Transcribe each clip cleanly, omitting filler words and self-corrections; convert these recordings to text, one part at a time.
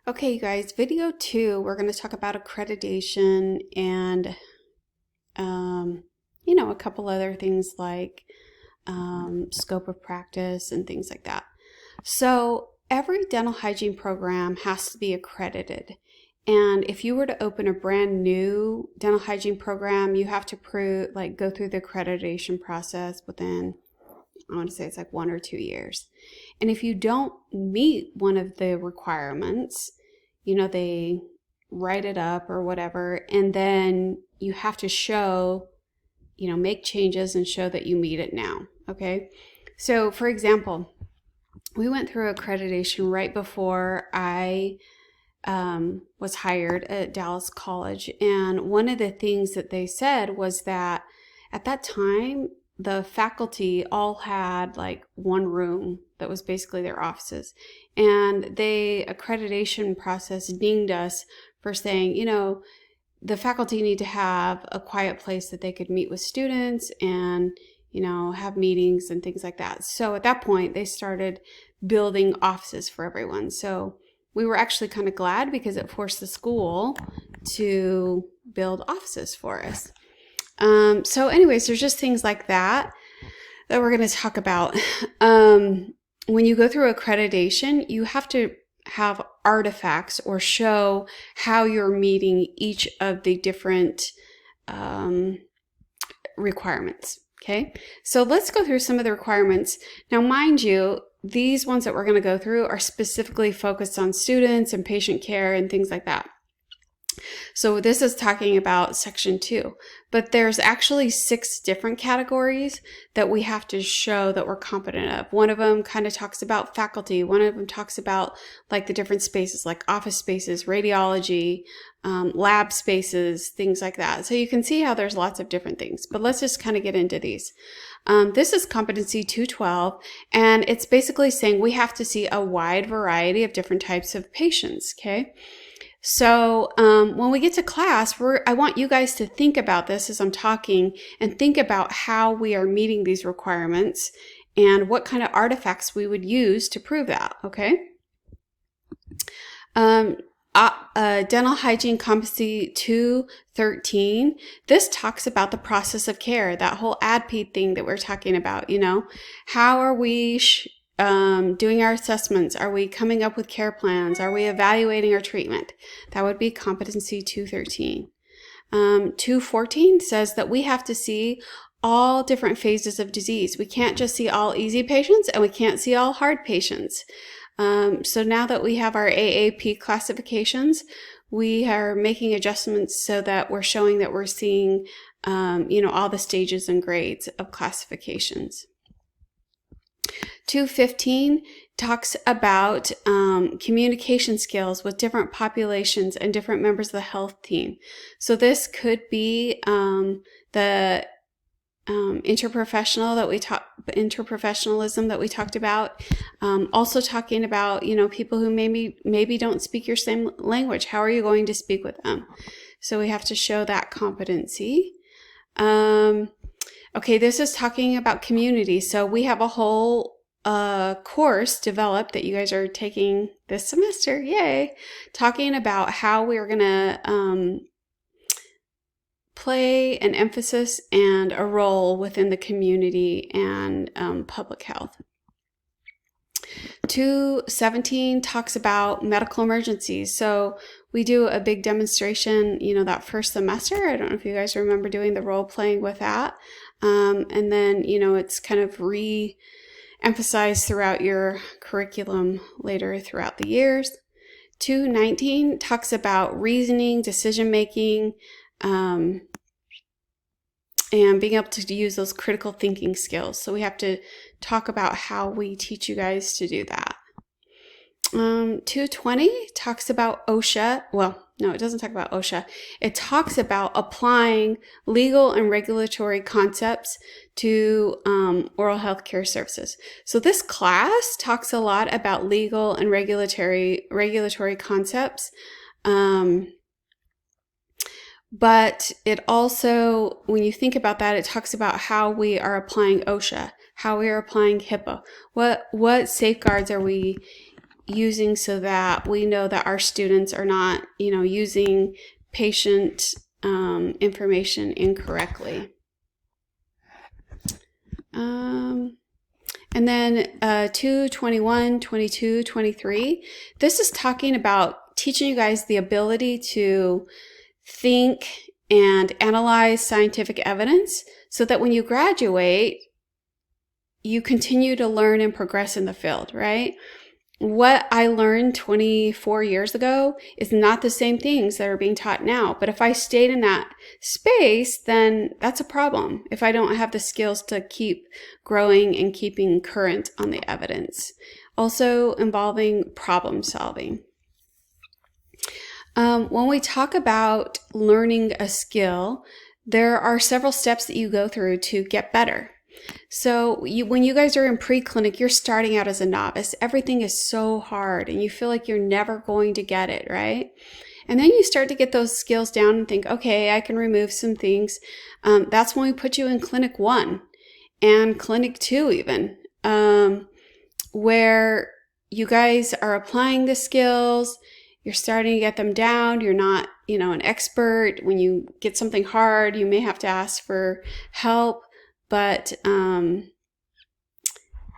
Okay, you guys, video 2, we're going to talk about accreditation and, a couple other things like scope of practice and things like that. So every dental hygiene program has to be accredited. And if you were to open a brand new dental hygiene program, you have to go through the accreditation process within, I want to say it's like 1 or 2 years. And if you don't meet one of the requirements, they write it up or whatever, and then you have to show, make changes and show that you meet it now. Okay. So for example, we went through accreditation right before I was hired at Dallas College. And one of the things that they said was that at that time, the faculty all had like one room that was basically their offices. And the accreditation process dinged us for saying, the faculty need to have a quiet place that they could meet with students and, have meetings and things like that. So at that point, they started building offices for everyone. So we were actually kind of glad because it forced the school to build offices for us. So anyways, there's just things like that we're going to talk about. When you go through accreditation, you have to have artifacts or show how you're meeting each of the different requirements. Okay, so let's go through some of the requirements. Now, mind you, these ones that we're going to go through are specifically focused on students and patient care and things like that. So this is talking about section 2, but there's actually 6 different categories that we have to show that we're competent of. One of them kind of talks about faculty. One of them talks about like the different spaces, like office spaces, radiology, lab spaces, things like that. So you can see how there's lots of different things, but let's just kind of get into these. This is Competency 212, and it's basically saying we have to see a wide variety of different types of patients, okay? So when we get to class, I want you guys to think about this as I'm talking and think about how we are meeting these requirements and what kind of artifacts we would use to prove that, okay? Dental Hygiene Competency 213, this talks about the process of care, that whole ADP thing that we're talking about, How are we doing our assessments? Are we coming up with care plans? Are we evaluating our treatment? That would be Competency 213. 214 says that we have to see all different phases of disease. We can't just see all easy patients and we can't see all hard patients. So now that we have our AAP classifications, we are making adjustments so that we're showing that we're seeing, all the stages and grades of classifications. 215 talks about communication skills with different populations and different members of the health team. So this could be the interprofessionalism that we talked about. Also talking about people who maybe don't speak your same language. How are you going to speak with them? So we have to show that competency. Okay, this is talking about community. So we have a whole course developed that you guys are taking this semester, yay, talking about how we are going to play an emphasis and a role within the community and public health. 217 talks about medical emergencies. So we do a big demonstration, that first semester. I don't know if you guys remember doing the role playing with that. And then, it's kind of emphasized throughout your curriculum later throughout the years. 219 talks about reasoning, decision-making, and being able to use those critical thinking skills. So we have to talk about how we teach you guys to do that. 220 talks about OSHA. Well, no, it doesn't talk about OSHA. It talks about applying legal and regulatory concepts to oral health care services. So this class talks a lot about legal and regulatory concepts. But it also, when you think about that, it talks about how we are applying OSHA, how we are applying HIPAA. What safeguards are we using so that we know that our students are not, using patient information incorrectly. And then 2, 21, 22, 23. This is talking about teaching you guys the ability to think and analyze scientific evidence so that when you graduate, you continue to learn and progress in the field, right? What I learned 24 years ago is not the same things that are being taught now. But if I stayed in that space, then that's a problem if I don't have the skills to keep growing and keeping current on the evidence. Also involving problem solving. When we talk about learning a skill, there are several steps that you go through to get better. So when you guys are in pre-clinic, you're starting out as a novice. Everything is so hard and you feel like you're never going to get it, right? And then you start to get those skills down and think, okay, I can remove some things. That's when we put you in clinic 1 and clinic 2 even, where you guys are applying the skills. You're starting to get them down. You're not, an expert. When you get something hard, you may have to ask for help. But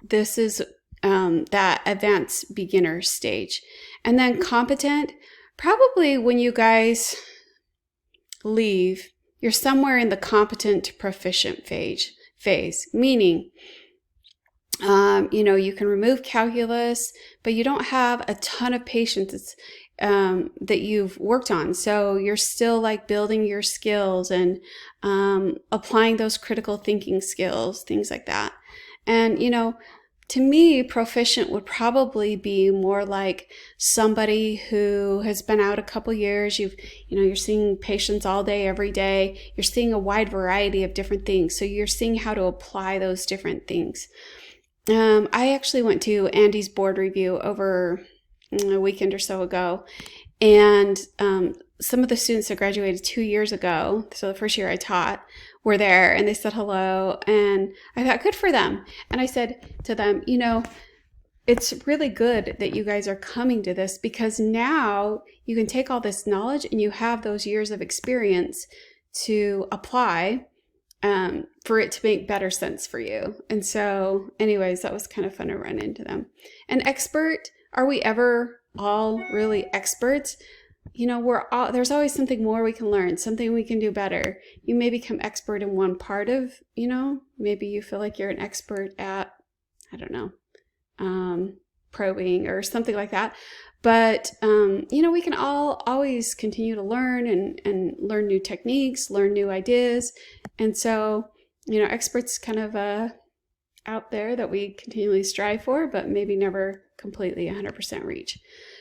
this is that advanced beginner stage. And then competent, probably when you guys leave, you're somewhere in the competent to proficient phase, meaning, you can remove calculus, but you don't have a ton of patients that you've worked on. So you're still like building your skills and applying those critical thinking skills, things like that. And, to me, proficient would probably be more like somebody who has been out a couple years. You're seeing patients all day, every day. You're seeing a wide variety of different things. So you're seeing how to apply those different things. I actually went to Andy's board review over a weekend or so ago, and some of the students that graduated 2 years ago, so the first year I taught, were there, and they said hello, and I thought, good for them. And I said to them, it's really good that you guys are coming to this, because now you can take all this knowledge and you have those years of experience to apply for it to make better sense for you. And so anyways, that was kind of fun to run into them. An expert, are we ever all really experts? There's always something more we can learn, something we can do better. You may become expert in one part of, maybe you feel like you're an expert at, I don't know, probing or something like that. But, we can all always continue to learn and learn new techniques, learn new ideas. And so, experts kind of out there that we continually strive for, but maybe never completely 100% reach.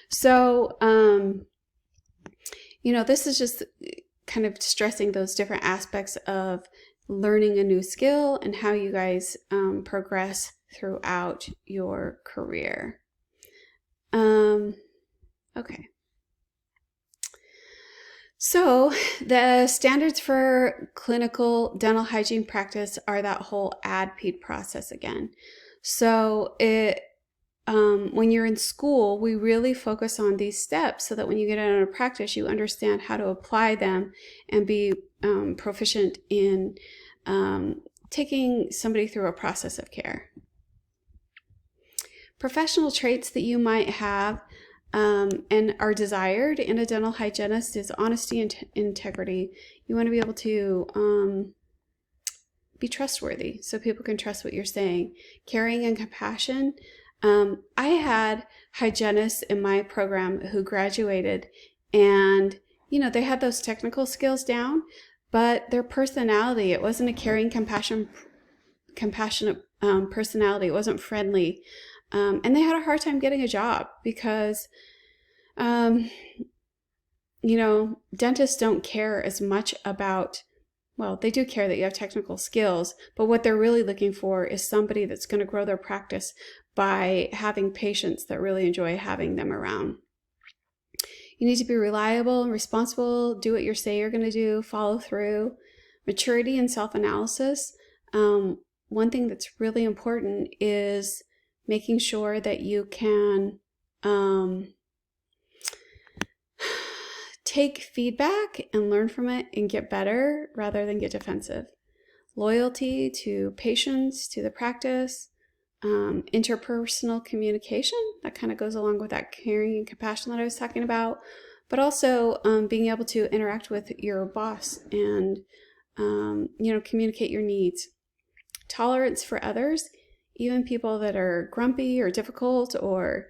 So, this is just kind of stressing those different aspects of learning a new skill and how you guys progress throughout your career. Okay. So the standards for clinical dental hygiene practice are that whole ADPED process again. So when you're in school, we really focus on these steps so that when you get out of practice, you understand how to apply them and be proficient in taking somebody through a process of care. Professional traits that you might have and are desired in a dental hygienist is honesty and integrity. You want to be able to be trustworthy so people can trust what you're saying. Caring and compassion. I had hygienists in my program who graduated, and they had those technical skills down, but their personality, it wasn't a caring, compassionate personality. It wasn't friendly. And they had a hard time getting a job because, dentists don't care as much about, well, they do care that you have technical skills, but what they're really looking for is somebody that's going to grow their practice by having patients that really enjoy having them around. You need to be reliable and responsible, do what you say you're going to do, follow through. Maturity and self-analysis. One thing that's really important is making sure that you can take feedback and learn from it and get better rather than get defensive. Loyalty to patients, to the practice, interpersonal communication, that kind of goes along with that caring and compassion that I was talking about, but also being able to interact with your boss and communicate your needs. Tolerance for others, even people that are grumpy or difficult or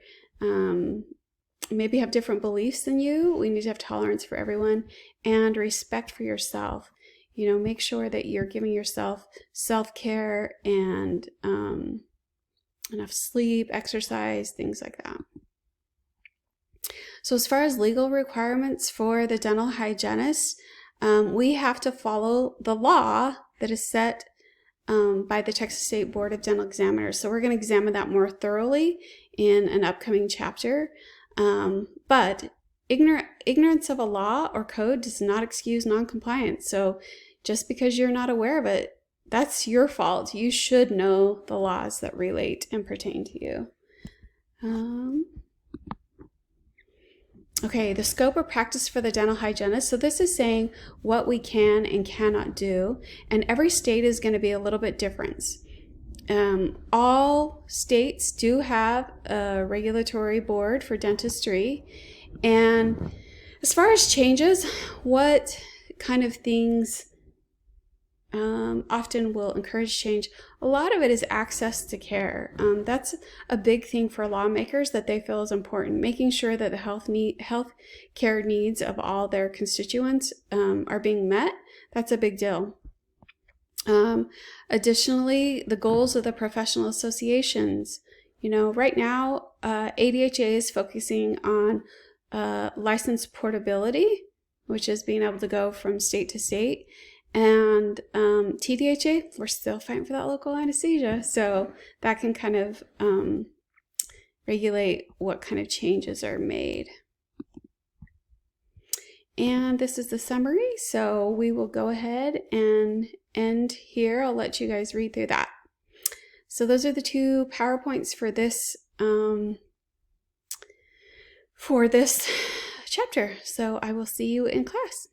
maybe have different beliefs than you. We need to have tolerance for everyone, and respect for yourself. Make sure that you're giving yourself self-care and enough sleep, exercise, things like that. So as far as legal requirements for the dental hygienist, we have to follow the law that is set by the Texas State Board of Dental Examiners. So we're going to examine that more thoroughly in an upcoming chapter. But ignorance of a law or code does not excuse non-compliance. So just because you're not aware of it, that's your fault. You should know the laws that relate and pertain to you. Okay, the scope of practice for the dental hygienist. So this is saying what we can and cannot do. And every state is going to be a little bit different. All states do have a regulatory board for dentistry. And as far as changes, what kind of things often will encourage change? A lot of it is access to care. That's a big thing for lawmakers that they feel is important. Making sure that the health care needs of all their constituents are being met. That's a big deal. Additionally, the goals of the professional associations. Right now, ADHA is focusing on license portability, which is being able to go from state to state. And TDHA, we're still fighting for that local anesthesia. So that can kind of regulate what kind of changes are made. And this is the summary. So we will go ahead and end here. I'll let you guys read through that. So those are the two PowerPoints for this chapter. So I will see you in class.